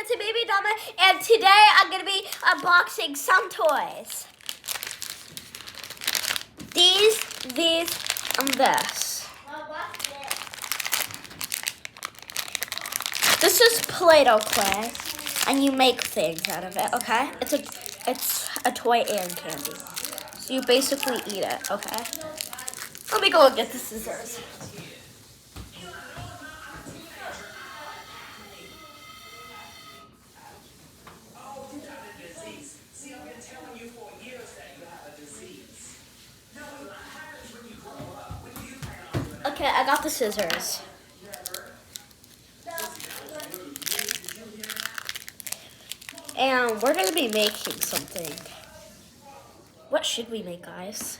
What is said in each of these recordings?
it's a baby Dama, and today I'm gonna be unboxing some toys. These, and this. What's this? This is Play-Doh clay, and you make things out of it. Okay, it's a toy and candy, so you basically eat it. Okay, let me go and get the scissors. Okay, I got the scissors. And we're gonna be making something. What should we make, guys?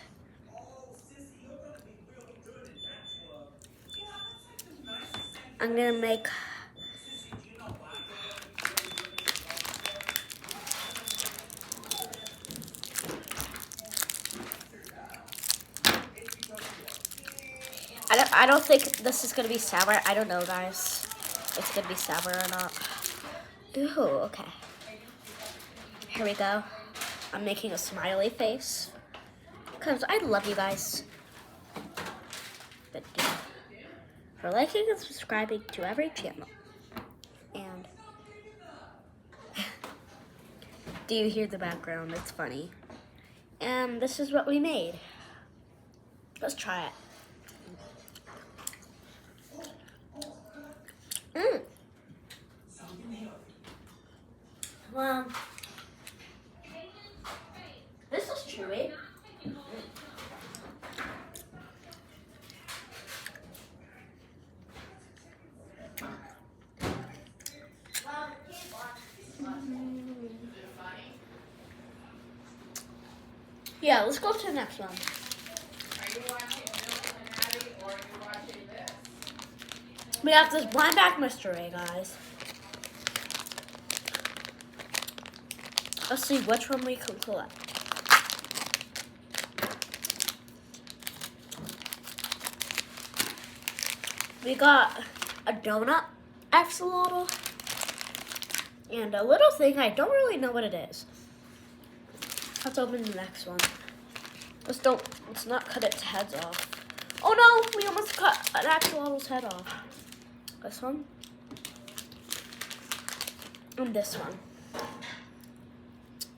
I'm gonna make I don't think this is gonna be sour. I don't know, guys. If it's gonna be sour or not. Ooh, okay. Here we go. I'm making a smiley face because I love you guys. Thank you for liking and subscribing to every channel. And do you hear the background? It's funny. And this is what we made. Let's try it. Well, this is chewy. Yeah, let's go to the next one. Are you watching Bill and Abby or are you watching this? We have this blind bag mystery, guys. Let's see which one we can collect. We got a donut axolotl and a little thing. I don't really know what it is. Let's open the next one. Let's not cut its heads off. Oh no, we almost cut an axolotl's head off. This one. And this one.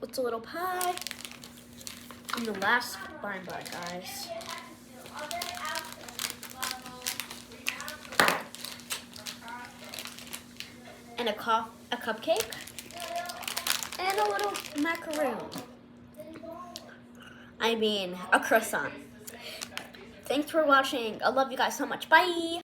It's a little pie. And the last blind bag, guys. And a cupcake. And a little macaroon. I mean, a croissant. Thanks for watching. I love you guys so much. Bye.